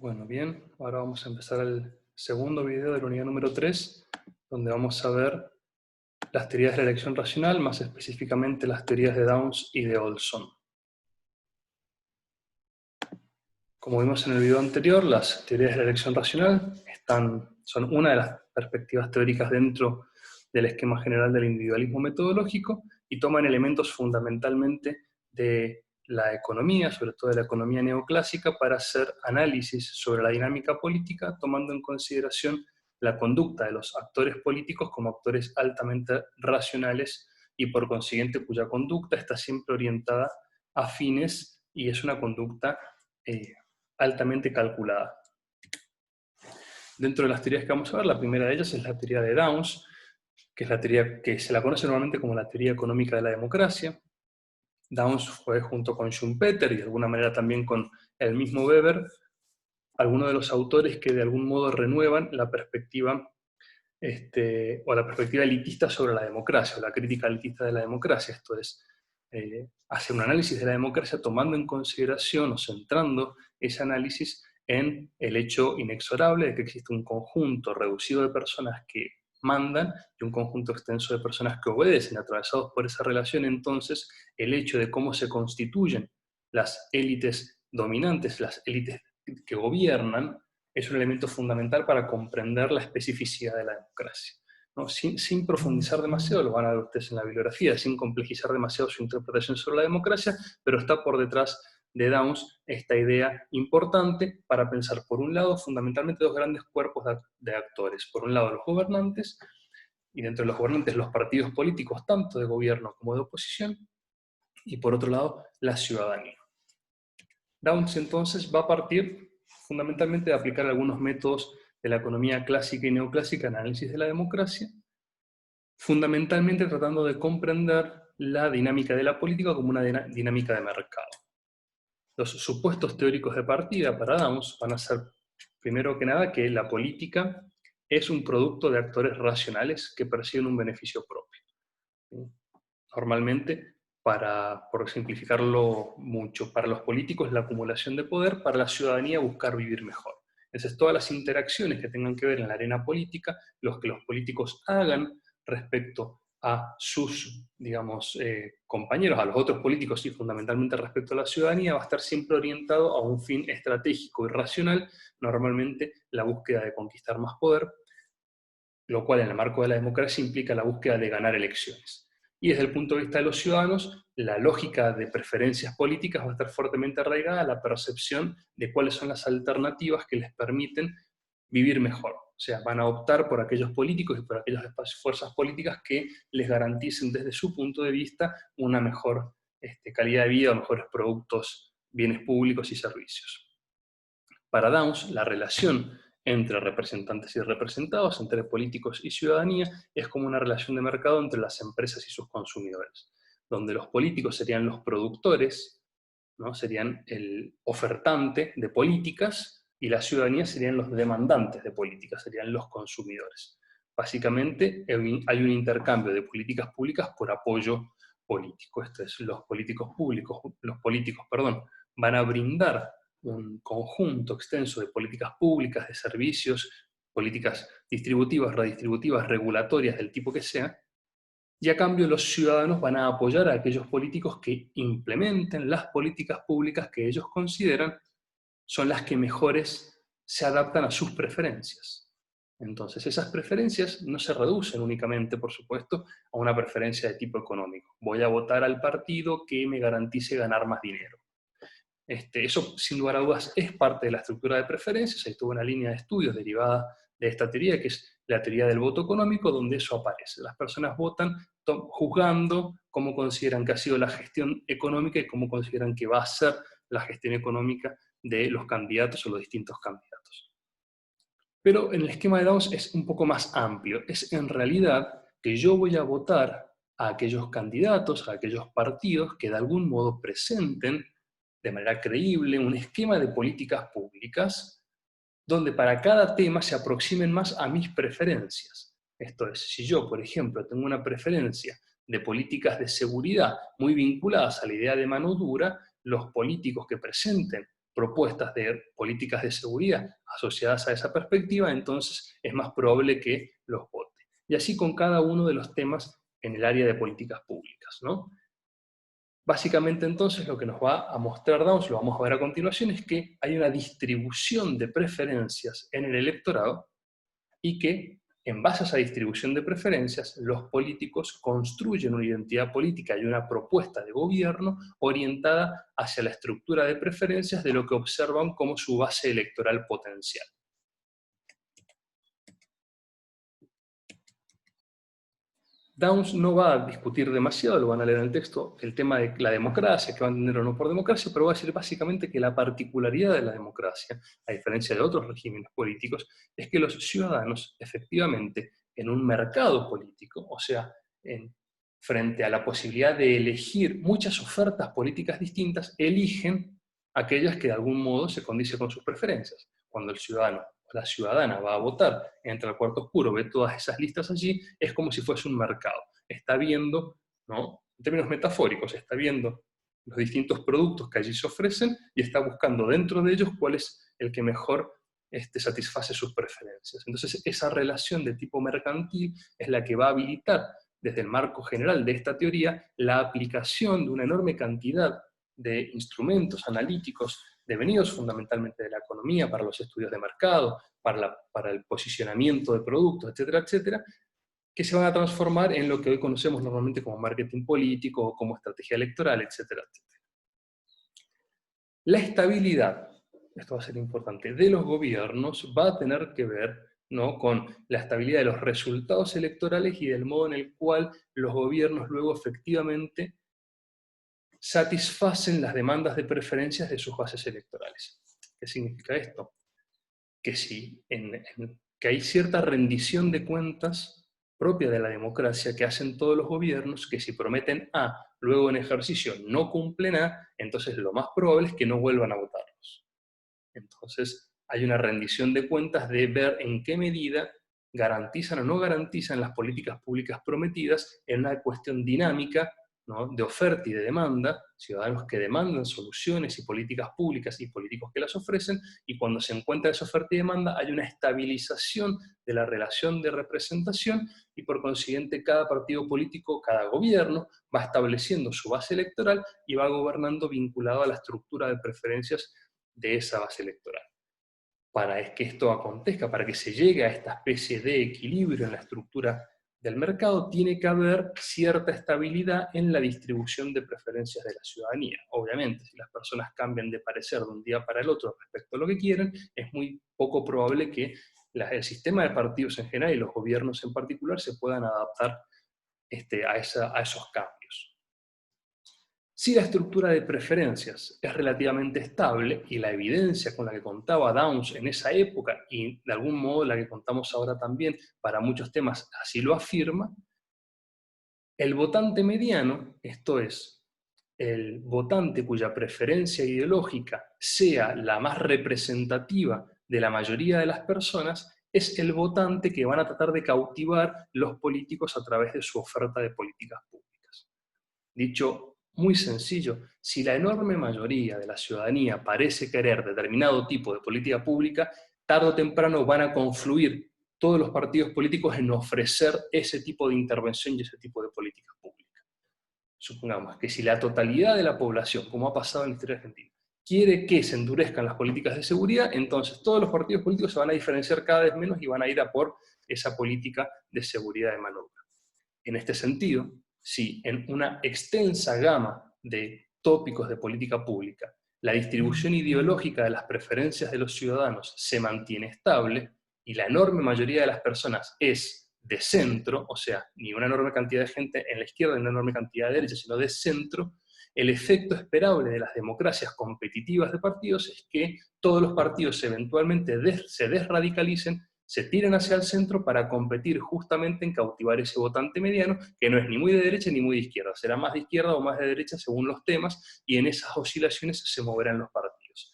Bueno, bien, ahora vamos a empezar el segundo video de la unidad número 3, donde vamos a ver las teorías de la elección racional, más específicamente las teorías de Downs y de Olson. Como vimos en el video anterior, las teorías de la elección racional son una de las perspectivas teóricas dentro del esquema general del individualismo metodológico y toman elementos fundamentalmente de la economía, sobre todo de la economía neoclásica, para hacer análisis sobre la dinámica política, tomando en consideración la conducta de los actores políticos como actores altamente racionales y por consiguiente cuya conducta está siempre orientada a fines y es una conducta altamente calculada. Dentro de las teorías que vamos a ver, la primera de ellas es la teoría de Downs, que es la teoría que se la conoce normalmente como la teoría económica de la democracia. Downs fue, junto con Schumpeter y de alguna manera también con el mismo Weber, algunos de los autores que de algún modo renuevan la perspectiva o la perspectiva elitista sobre la democracia, o la crítica elitista de la democracia. Esto es, hacer un análisis de la democracia tomando en consideración o centrando ese análisis en el hecho inexorable de que existe un conjunto reducido de personas que mandan y un conjunto extenso de personas que obedecen, atravesados por esa relación. Entonces, el hecho de cómo se constituyen las élites dominantes, las élites que gobiernan, es un elemento fundamental para comprender la especificidad de la democracia, ¿no? Sin profundizar demasiado, lo van a ver ustedes en la bibliografía, sin complejizar demasiado su interpretación sobre la democracia, pero está por detrás de Downs esta idea importante para pensar, por un lado, fundamentalmente dos grandes cuerpos de actores. Por un lado, los gobernantes, y dentro de los gobernantes los partidos políticos, tanto de gobierno como de oposición, y por otro lado, la ciudadanía. Downs entonces va a partir fundamentalmente de aplicar algunos métodos de la economía clásica y neoclásica en análisis de la democracia, fundamentalmente tratando de comprender la dinámica de la política como una dinámica de mercado. Los supuestos teóricos de partida para Downs van a ser, primero que nada, que la política es un producto de actores racionales que persiguen un beneficio propio. Normalmente, por simplificarlo mucho, para los políticos la acumulación de poder, para la ciudadanía buscar vivir mejor. Entonces, todas las interacciones que tengan que ver en la arena política, los que los políticos hagan respecto a sus, digamos, compañeros, a los otros políticos y fundamentalmente respecto a la ciudadanía, va a estar siempre orientado a un fin estratégico y racional, normalmente la búsqueda de conquistar más poder, lo cual en el marco de la democracia implica la búsqueda de ganar elecciones. Y desde el punto de vista de los ciudadanos, la lógica de preferencias políticas va a estar fuertemente arraigada a la percepción de cuáles son las alternativas que les permiten vivir mejor. O sea, van a optar por aquellos políticos y por aquellas fuerzas políticas que les garanticen desde su punto de vista una mejor calidad de vida, mejores productos, bienes públicos y servicios. Para Downs, la relación entre representantes y representados, entre políticos y ciudadanía, es como una relación de mercado entre las empresas y sus consumidores, donde los políticos serían los productores, ¿no? Serían el ofertante de políticas, y la ciudadanía serían los demandantes de políticas, serían los consumidores. Básicamente hay un intercambio de políticas públicas por apoyo político. Esto es, los políticos, van a brindar un conjunto extenso de políticas públicas, de servicios, políticas distributivas, redistributivas, regulatorias, del tipo que sea, y a cambio los ciudadanos van a apoyar a aquellos políticos que implementen las políticas públicas que ellos consideran son las que mejores se adaptan a sus preferencias. Entonces, esas preferencias no se reducen únicamente, por supuesto, a una preferencia de tipo económico. Voy a votar al partido que me garantice ganar más dinero. Eso, sin lugar a dudas, es parte de la estructura de preferencias. Hay toda una línea de estudios derivada de esta teoría, que es la teoría del voto económico, donde eso aparece. Las personas votan juzgando cómo consideran que ha sido la gestión económica y cómo consideran que va a ser la gestión económica de los candidatos o los distintos candidatos. Pero en el esquema de Downs es un poco más amplio. Es en realidad que yo voy a votar a aquellos candidatos, a aquellos partidos que de algún modo presenten de manera creíble un esquema de políticas públicas donde para cada tema se aproximen más a mis preferencias. Esto es, si yo, por ejemplo, tengo una preferencia de políticas de seguridad muy vinculadas a la idea de mano dura, los políticos que presenten propuestas de políticas de seguridad asociadas a esa perspectiva, entonces es más probable que los vote. Y así con cada uno de los temas en el área de políticas públicas, ¿no? Básicamente entonces lo que nos va a mostrar Downs, lo vamos a ver a continuación, es que hay una distribución de preferencias en el electorado y que en base a esa distribución de preferencias los políticos construyen una identidad política y una propuesta de gobierno orientada hacia la estructura de preferencias de lo que observan como su base electoral potencial. Downs no va a discutir demasiado, lo van a leer en el texto, el tema de la democracia, que va a entender o no por democracia, pero va a decir básicamente que la particularidad de la democracia, a diferencia de otros regímenes políticos, es que los ciudadanos, efectivamente, en un mercado político, o sea, frente a la posibilidad de elegir muchas ofertas políticas distintas, eligen aquellas que de algún modo se condicen con sus preferencias. Cuando el ciudadano la ciudadana va a votar, entra al cuarto oscuro, ve todas esas listas allí, es como si fuese un mercado. Está viendo, ¿no? En términos metafóricos, está viendo los distintos productos que allí se ofrecen y está buscando dentro de ellos cuál es el que mejor satisface sus preferencias. Entonces, esa relación de tipo mercantil es la que va a habilitar, desde el marco general de esta teoría, la aplicación de una enorme cantidad de instrumentos analíticos devenidos fundamentalmente de la economía, para los estudios de mercado, para el posicionamiento de productos, etcétera, etcétera, que se van a transformar en lo que hoy conocemos normalmente como marketing político o como estrategia electoral, etcétera, etcétera. La estabilidad, esto va a ser importante, de los gobiernos va a tener que ver, ¿no?, con la estabilidad de los resultados electorales y del modo en el cual los gobiernos luego efectivamente satisfacen las demandas de preferencias de sus bases electorales. ¿Qué significa esto? Que que hay cierta rendición de cuentas propia de la democracia que hacen todos los gobiernos, que si prometen A, luego en ejercicio no cumplen A, entonces lo más probable es que no vuelvan a votarlos. Entonces hay una rendición de cuentas de ver en qué medida garantizan o no garantizan las políticas públicas prometidas en una cuestión dinámica, ¿no?, de oferta y de demanda, ciudadanos que demandan soluciones y políticas públicas y políticos que las ofrecen, y cuando se encuentra esa oferta y demanda hay una estabilización de la relación de representación y por consiguiente cada partido político, cada gobierno va estableciendo su base electoral y va gobernando vinculado a la estructura de preferencias de esa base electoral. Para que esto acontezca, para que se llegue a esta especie de equilibrio en la estructura del mercado, tiene que haber cierta estabilidad en la distribución de preferencias de la ciudadanía. Obviamente, si las personas cambian de parecer de un día para el otro respecto a lo que quieren, es muy poco probable que el sistema de partidos en general y los gobiernos en particular se puedan adaptar a esos cambios. Si la estructura de preferencias es relativamente estable, y la evidencia con la que contaba Downs en esa época, y de algún modo la que contamos ahora también para muchos temas así lo afirma, el votante mediano, esto es, el votante cuya preferencia ideológica sea la más representativa de la mayoría de las personas, es el votante que van a tratar de cautivar los políticos a través de su oferta de políticas públicas. Dicho muy sencillo, si la enorme mayoría de la ciudadanía parece querer determinado tipo de política pública, tarde o temprano van a confluir todos los partidos políticos en ofrecer ese tipo de intervención y ese tipo de política pública. Supongamos que si la totalidad de la población, como ha pasado en la historia argentina, quiere que se endurezcan las políticas de seguridad, entonces todos los partidos políticos se van a diferenciar cada vez menos y van a ir a por esa política de seguridad de mano dura. En este sentido, si en una extensa gama de tópicos de política pública la distribución ideológica de las preferencias de los ciudadanos se mantiene estable y la enorme mayoría de las personas es de centro, o sea, ni una enorme cantidad de gente en la izquierda ni una enorme cantidad de derecha, sino de centro, el efecto esperable de las democracias competitivas de partidos es que todos los partidos eventualmente se desradicalicen, se tiran hacia el centro para competir justamente en cautivar ese votante mediano, que no es ni muy de derecha ni muy de izquierda, será más de izquierda o más de derecha según los temas, y en esas oscilaciones se moverán los partidos.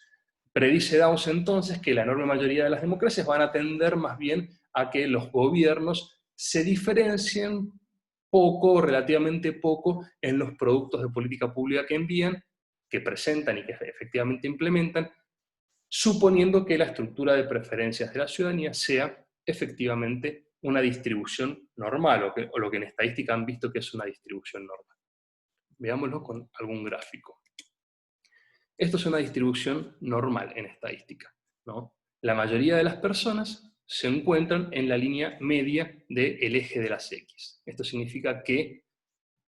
Predice Downs entonces que la enorme mayoría de las democracias van a tender más bien a que los gobiernos se diferencien poco, relativamente poco, en los productos de política pública que envían, que presentan y que efectivamente implementan, suponiendo que la estructura de preferencias de la ciudadanía sea efectivamente una distribución normal, o lo que en estadística han visto que es una distribución normal. Veámoslo con algún gráfico. Esto es una distribución normal en estadística, ¿no? La mayoría de las personas se encuentran en la línea media del eje de las X. Esto significa que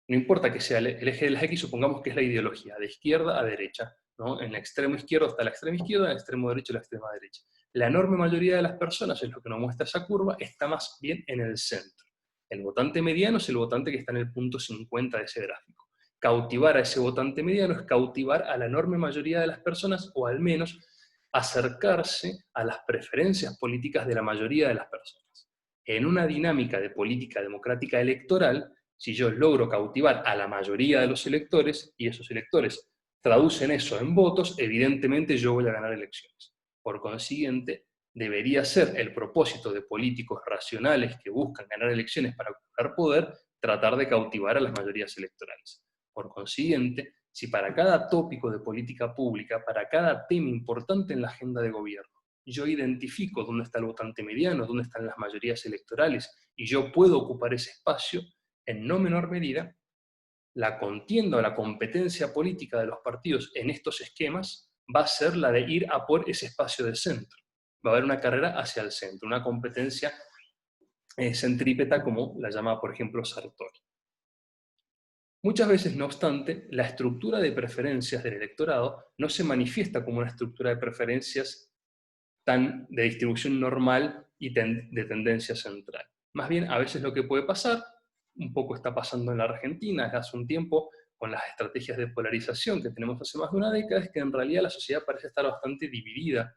no importa que sea el eje de las X, supongamos que es la ideología, de izquierda a derecha, ¿no? En el extremo izquierdo está la extrema izquierda, en el extremo derecho la extrema derecha. La enorme mayoría de las personas, es lo que nos muestra esa curva, está más bien en el centro. El votante mediano es el votante que está en el punto 50 de ese gráfico. Cautivar a ese votante mediano es cautivar a la enorme mayoría de las personas, o al menos acercarse a las preferencias políticas de la mayoría de las personas. En una dinámica de política democrática electoral, si yo logro cautivar a la mayoría de los electores, y esos electores traducen eso en votos, evidentemente yo voy a ganar elecciones. Por consiguiente, debería ser el propósito de políticos racionales que buscan ganar elecciones para ocupar poder, tratar de cautivar a las mayorías electorales. Por consiguiente, si para cada tópico de política pública, para cada tema importante en la agenda de gobierno, yo identifico dónde está el votante mediano, dónde están las mayorías electorales, y yo puedo ocupar ese espacio, en no menor medida, la contienda o la competencia política de los partidos en estos esquemas va a ser la de ir a por ese espacio de centro. Va a haber una carrera hacia el centro, una competencia centrípeta como la llama, por ejemplo, Sartori. Muchas veces, no obstante, la estructura de preferencias del electorado no se manifiesta como una estructura de preferencias tan de distribución normal y de tendencia central. Más bien, a veces lo que puede pasar, un poco está pasando en la Argentina desde hace un tiempo, con las estrategias de polarización que tenemos hace más de una década, es que en realidad la sociedad parece estar bastante dividida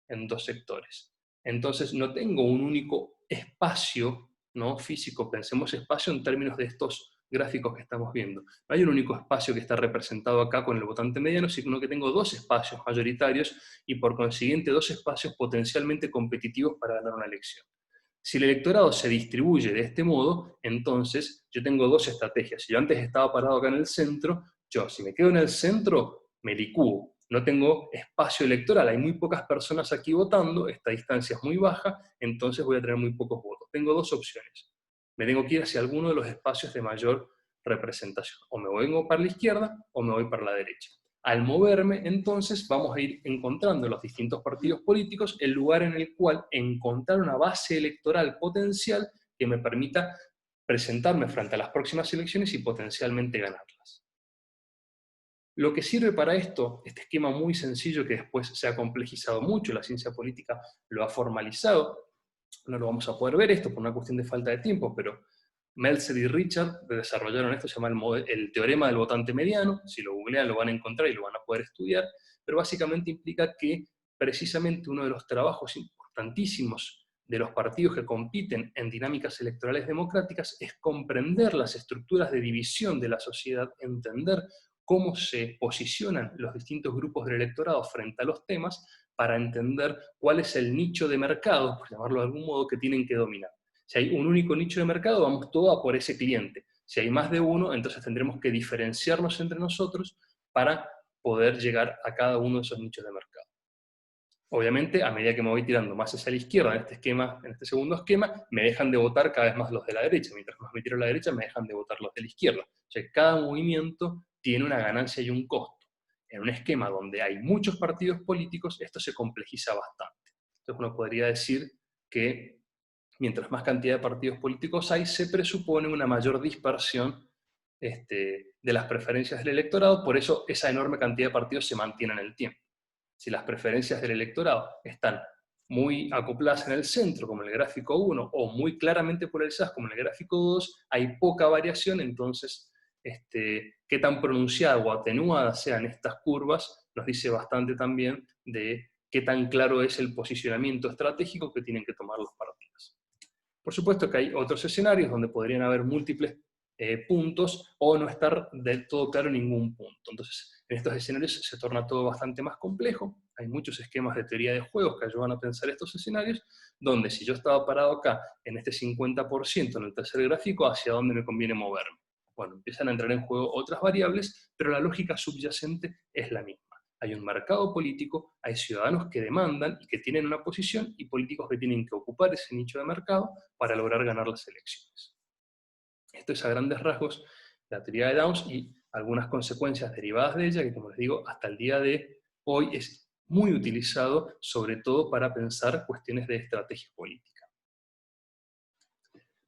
en dos sectores. Entonces no tengo un único espacio, ¿no?, físico, pensemos espacio en términos de estos gráficos que estamos viendo. No hay un único espacio que está representado acá con el votante mediano, sino que tengo dos espacios mayoritarios y por consiguiente dos espacios potencialmente competitivos para ganar una elección. Si el electorado se distribuye de este modo, entonces yo tengo dos estrategias. Si yo antes estaba parado acá en el centro, si me quedo en el centro, me licúo. No tengo espacio electoral, hay muy pocas personas aquí votando, esta distancia es muy baja, entonces voy a tener muy pocos votos. Tengo dos opciones. Me tengo que ir hacia alguno de los espacios de mayor representación. O me voy para la izquierda o me voy para la derecha. Al moverme, entonces, vamos a ir encontrando en los distintos partidos políticos el lugar en el cual encontrar una base electoral potencial que me permita presentarme frente a las próximas elecciones y potencialmente ganarlas. Lo que sirve para esto, este esquema muy sencillo que después se ha complejizado mucho, la ciencia política lo ha formalizado, no lo vamos a poder ver esto por una cuestión de falta de tiempo, pero Meltzer y Richard desarrollaron esto, se llama el teorema del votante mediano. Si lo googlean lo van a encontrar y lo van a poder estudiar, pero básicamente implica que precisamente uno de los trabajos importantísimos de los partidos que compiten en dinámicas electorales democráticas es comprender las estructuras de división de la sociedad, entender cómo se posicionan los distintos grupos del electorado frente a los temas, para entender cuál es el nicho de mercado, por llamarlo de algún modo, que tienen que dominar. Si hay un único nicho de mercado, vamos todos a por ese cliente. Si hay más de uno, entonces tendremos que diferenciarnos entre nosotros para poder llegar a cada uno de esos nichos de mercado. Obviamente, a medida que me voy tirando más hacia la izquierda en este esquema, en este segundo esquema, me dejan de votar cada vez más los de la derecha. Mientras más me tiro a la derecha, me dejan de votar los de la izquierda. O sea, cada movimiento tiene una ganancia y un costo. En un esquema donde hay muchos partidos políticos, esto se complejiza bastante. Entonces uno podría decir que mientras más cantidad de partidos políticos hay, se presupone una mayor dispersión de las preferencias del electorado, por eso esa enorme cantidad de partidos se mantiene en el tiempo. Si las preferencias del electorado están muy acopladas en el centro, como en el gráfico 1, o muy claramente polarizadas, como en el gráfico 2, hay poca variación, entonces qué tan pronunciada o atenuada sean estas curvas nos dice bastante también de qué tan claro es el posicionamiento estratégico que tienen que tomar los partidos. Por supuesto que hay otros escenarios donde podrían haber múltiples puntos o no estar del todo claro ningún punto. Entonces, en estos escenarios se torna todo bastante más complejo. Hay muchos esquemas de teoría de juegos que ayudan a pensar estos escenarios, donde si yo estaba parado acá, en este 50%, en el tercer gráfico, ¿hacia dónde me conviene moverme? Bueno, empiezan a entrar en juego otras variables, pero la lógica subyacente es la misma. Hay un mercado político, hay ciudadanos que demandan y que tienen una posición, y políticos que tienen que ocupar ese nicho de mercado para lograr ganar las elecciones. Esto es a grandes rasgos la teoría de Downs y algunas consecuencias derivadas de ella, que como les digo, hasta el día de hoy es muy utilizado, sobre todo para pensar cuestiones de estrategia política.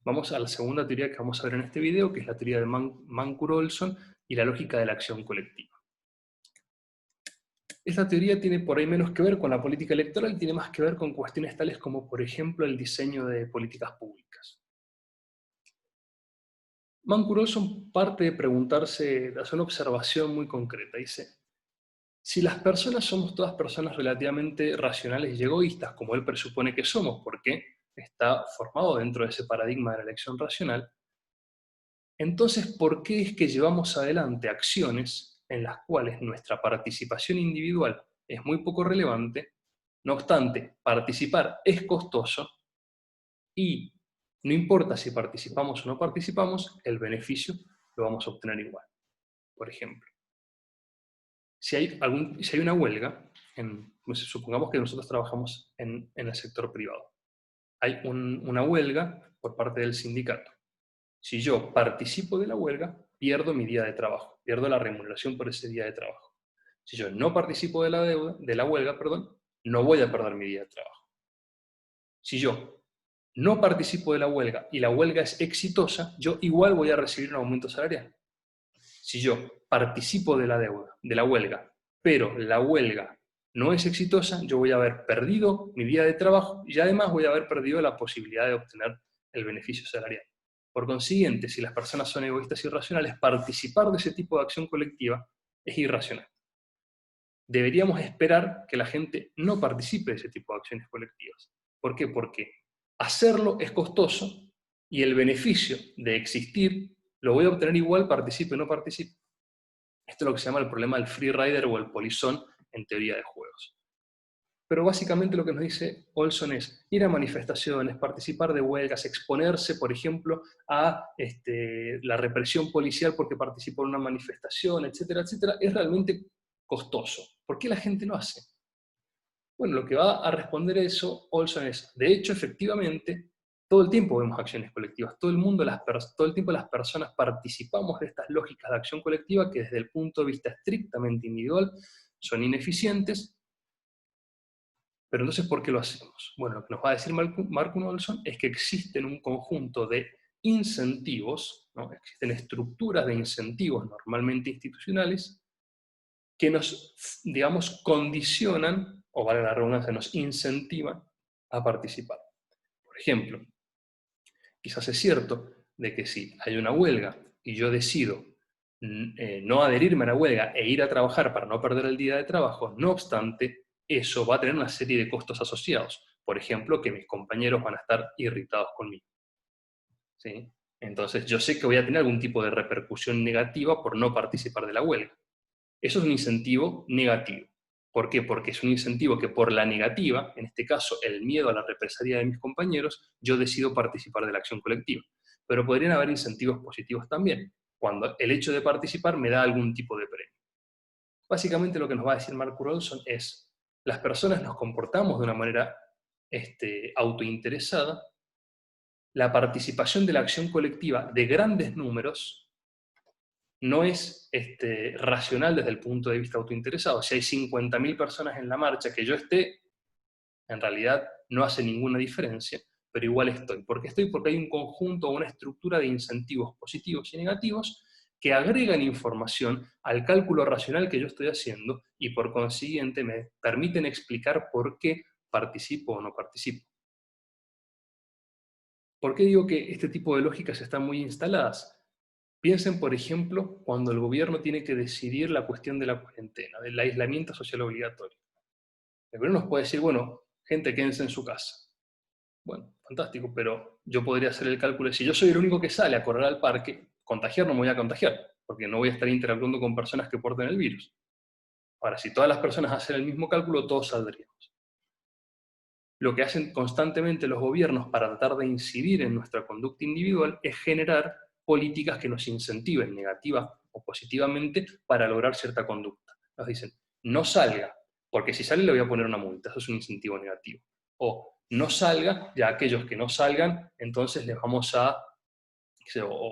Vamos a la segunda teoría que vamos a ver en este video, que es la teoría de Mancur-Olson y la lógica de la acción colectiva. Esta teoría tiene por ahí menos que ver con la política electoral, tiene más que ver con cuestiones tales como, por ejemplo, el diseño de políticas públicas. Mancur-Olson parte de preguntarse, de hacer una observación muy concreta. Dice, si las personas somos todas personas relativamente racionales y egoístas, como él presupone que somos, porque está formado dentro de ese paradigma de la elección racional, entonces, ¿por qué es que llevamos adelante acciones en las cuales nuestra participación individual es muy poco relevante? No obstante, participar es costoso y no importa si participamos o no participamos, el beneficio lo vamos a obtener igual. Por ejemplo, si hay una huelga, supongamos que nosotros trabajamos en el sector privado, hay una huelga por parte del sindicato. Si yo participo de la huelga, pierdo mi día de trabajo, pierdo la remuneración por ese día de trabajo. Si yo no participo de la huelga, no voy a perder mi día de trabajo. Si yo no participo de la huelga y la huelga es exitosa, yo igual voy a recibir un aumento salarial. Si yo participo de la huelga, pero la huelga no es exitosa, yo voy a haber perdido mi día de trabajo y además voy a haber perdido la posibilidad de obtener el beneficio salarial. Por consiguiente, si las personas son egoístas y irracionales, participar de ese tipo de acción colectiva es irracional. Deberíamos esperar que la gente no participe de ese tipo de acciones colectivas. ¿Por qué? Porque hacerlo es costoso y el beneficio de existir lo voy a obtener igual, participe o no participe. Esto es lo que se llama el problema del free rider o el polizón en teoría de juegos. Pero básicamente lo que nos dice Olson es ir a manifestaciones, participar de huelgas, exponerse, por ejemplo, a la represión policial porque participó en una manifestación, etcétera, etcétera, es realmente costoso. ¿Por qué la gente lo hace? Bueno, lo que va a responder a eso Olson es, de hecho, efectivamente, todo el tiempo vemos acciones colectivas, todo el tiempo las personas participamos de estas lógicas de acción colectiva que desde el punto de vista estrictamente individual son ineficientes. Pero entonces, ¿por qué lo hacemos? Bueno, lo que nos va a decir Mancur Olson es que existen un conjunto de incentivos, ¿no? Existen estructuras de incentivos normalmente institucionales que nos, digamos, condicionan, o vale la redundancia, nos incentivan a participar. Por ejemplo, quizás es cierto de que si hay una huelga y yo decido no adherirme a la huelga e ir a trabajar para no perder el día de trabajo, no obstante, eso va a tener una serie de costos asociados. Por ejemplo, que mis compañeros van a estar irritados conmigo. ¿Sí? Entonces yo sé que voy a tener algún tipo de repercusión negativa por no participar de la huelga. Eso es un incentivo negativo. ¿Por qué? Porque es un incentivo que por la negativa, en este caso el miedo a la represalia de mis compañeros, yo decido participar de la acción colectiva. Pero podrían haber incentivos positivos también, cuando el hecho de participar me da algún tipo de premio. Básicamente lo que nos va a decir Mancur Olson es, las personas nos comportamos de una manera autointeresada, la participación de la acción colectiva de grandes números no es racional desde el punto de vista autointeresado. Si hay 50.000 personas en la marcha, que yo esté, en realidad no hace ninguna diferencia, pero igual estoy. ¿Por qué estoy? Porque hay un conjunto o una estructura de incentivos positivos y negativos que agregan información al cálculo racional que yo estoy haciendo y por consiguiente me permiten explicar por qué participo o no participo. ¿Por qué digo que este tipo de lógicas están muy instaladas? Piensen, por ejemplo, cuando el gobierno tiene que decidir la cuestión de la cuarentena, del aislamiento social obligatorio. El gobierno nos puede decir, bueno, gente, quédense en su casa. Bueno, fantástico, pero yo podría hacer el cálculo de si yo soy el único que sale a correr al parque, contagiar no me voy a contagiar, porque no voy a estar interactuando con personas que porten el virus. Ahora, si todas las personas hacen el mismo cálculo, todos saldríamos. Lo que hacen constantemente los gobiernos para tratar de incidir en nuestra conducta individual es generar políticas que nos incentiven negativa o positivamente para lograr cierta conducta. Nos dicen, no salga, porque si sale le voy a poner una multa, eso es un incentivo negativo. O no salga, ya aquellos que no salgan, entonces les vamos a,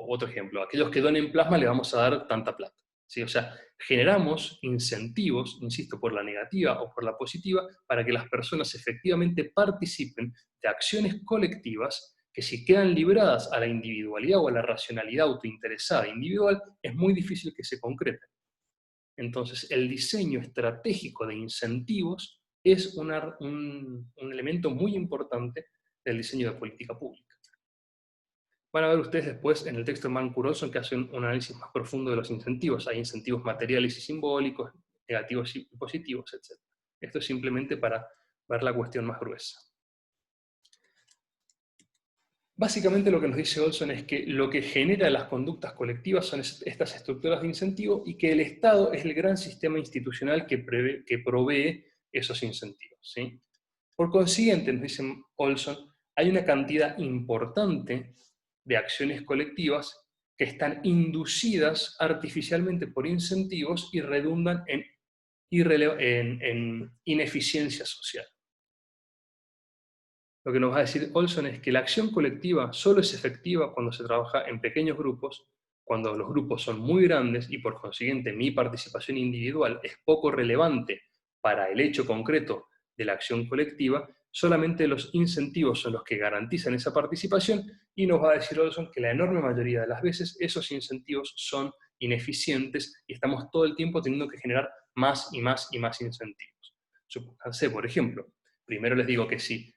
otro ejemplo, a aquellos que donen plasma les vamos a dar tanta plata. ¿Sí? O sea, generamos incentivos, insisto, por la negativa o por la positiva, para que las personas efectivamente participen de acciones colectivas que si quedan libradas a la individualidad o a la racionalidad autointeresada individual, es muy difícil que se concreten. Entonces, el diseño estratégico de incentivos es un elemento muy importante del diseño de política pública. Van a ver ustedes después en el texto de Mann-Kurolson que hace un análisis más profundo de los incentivos. Hay incentivos materiales y simbólicos, negativos y positivos, etc. Esto es simplemente para ver la cuestión más gruesa. Básicamente lo que nos dice Olson es que lo que genera las conductas colectivas son estas estructuras de incentivo y que el Estado es el gran sistema institucional que provee esos incentivos. ¿Sí? Por consiguiente, nos dice Olson, hay una cantidad importante de acciones colectivas que están inducidas artificialmente por incentivos y redundan en ineficiencia social. Lo que nos va a decir Olson es que la acción colectiva solo es efectiva cuando se trabaja en pequeños grupos, cuando los grupos son muy grandes y por consiguiente mi participación individual es poco relevante para el hecho concreto de la acción colectiva, solamente los incentivos son los que garantizan esa participación y nos va a decir Olson que la enorme mayoría de las veces esos incentivos son ineficientes y estamos todo el tiempo teniendo que generar más y más y más incentivos. Supónganse, por ejemplo, primero les digo que si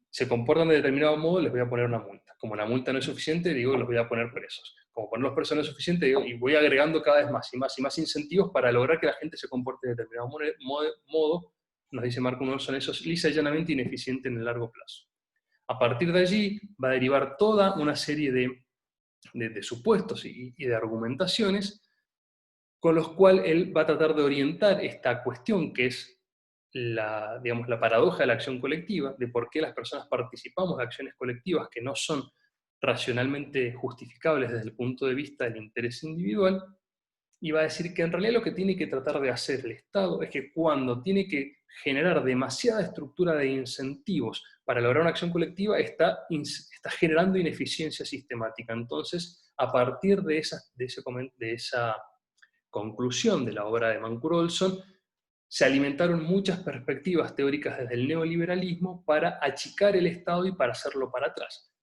se comportan de determinado modo, les voy a poner una multa. Como la multa no es suficiente, digo, los voy a poner presos. Como ponerlos presos no es suficiente, digo, y voy agregando cada vez más y más y más incentivos para lograr que la gente se comporte de determinado modo, nos dice Marco Olson, eso es lisa y llanamente ineficiente en el largo plazo. A partir de allí va a derivar toda una serie de supuestos y de argumentaciones con los cuales él va a tratar de orientar esta cuestión que es la paradoja de la acción colectiva, de por qué las personas participamos de acciones colectivas que no son racionalmente justificables desde el punto de vista del interés individual, y va a decir que en realidad lo que tiene que tratar de hacer el Estado es que cuando tiene que generar demasiada estructura de incentivos para lograr una acción colectiva, está generando ineficiencia sistemática. Entonces, a partir de esa conclusión de la obra de Mann-Kurolson, se alimentaron muchas perspectivas teóricas desde el neoliberalismo para achicar el Estado y para hacerlo para atrás.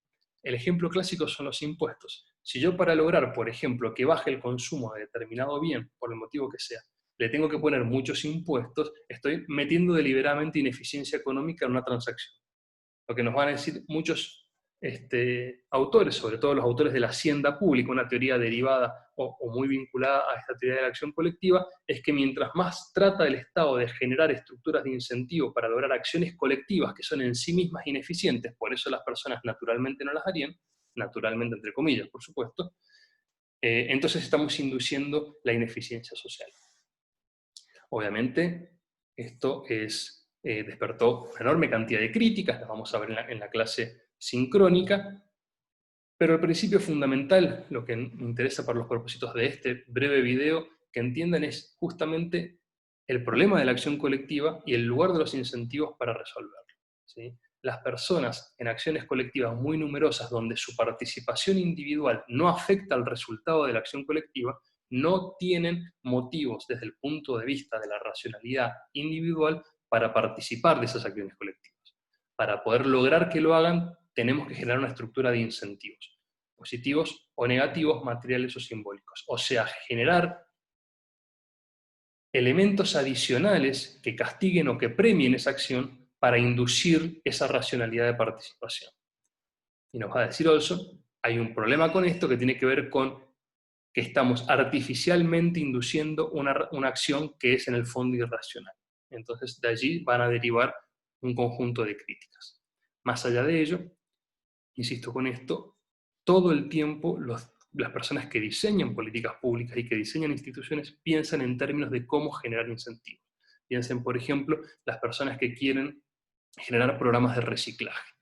El ejemplo clásico son los impuestos. Si yo para lograr, por ejemplo, que baje el consumo de determinado bien, por el motivo que sea, le tengo que poner muchos impuestos, estoy metiendo deliberadamente ineficiencia económica en una transacción. Lo que nos van a decir muchos autores, sobre todo los autores de la hacienda pública, una teoría derivada o muy vinculada a esta teoría de la acción colectiva, es que mientras más trata el Estado de generar estructuras de incentivo para lograr acciones colectivas que son en sí mismas ineficientes, por eso las personas naturalmente no las harían, naturalmente entre comillas, por supuesto, entonces estamos induciendo la ineficiencia social. Obviamente, esto despertó una enorme cantidad de críticas, las vamos a ver en la clase sincrónica, pero el principio fundamental, lo que me interesa para los propósitos de este breve video, que entiendan es justamente el problema de la acción colectiva y el lugar de los incentivos para resolverlo. ¿Sí? Las personas en acciones colectivas muy numerosas, donde su participación individual no afecta al resultado de la acción colectiva, no tienen motivos desde el punto de vista de la racionalidad individual para participar de esas acciones colectivas. Para poder lograr que lo hagan, tenemos que generar una estructura de incentivos, positivos o negativos, materiales o simbólicos. O sea, generar elementos adicionales que castiguen o que premien esa acción para inducir esa racionalidad de participación. Y nos va a decir Olson, hay un problema con esto que tiene que ver con que estamos artificialmente induciendo una acción que es en el fondo irracional. Entonces, de allí van a derivar un conjunto de críticas. Más allá de ello, insisto con esto, todo el tiempo las personas que diseñan políticas públicas y que diseñan instituciones piensan en términos de cómo generar incentivos. Piensen, por ejemplo, las personas que quieren generar programas de reciclaje.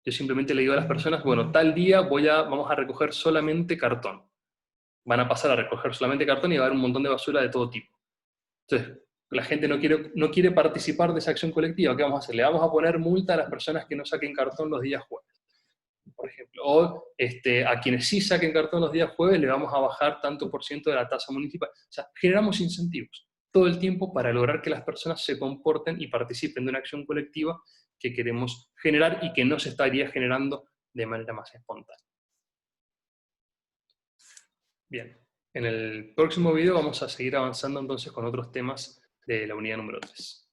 Yo simplemente le digo a las personas, bueno, tal día vamos a recoger solamente cartón. Van a pasar a recoger solamente cartón y va a haber un montón de basura de todo tipo. Entonces, la gente no quiere participar de esa acción colectiva. ¿Qué vamos a hacer? Le vamos a poner multa a las personas que no saquen cartón los días jueves, por ejemplo. O a quienes sí saquen cartón los días jueves le vamos a bajar tanto por ciento de la tasa municipal. O sea, generamos incentivos todo el tiempo para lograr que las personas se comporten y participen de una acción colectiva que queremos generar y que no se estaría generando de manera más espontánea. Bien, en el próximo video vamos a seguir avanzando entonces con otros temas de la unidad número 3.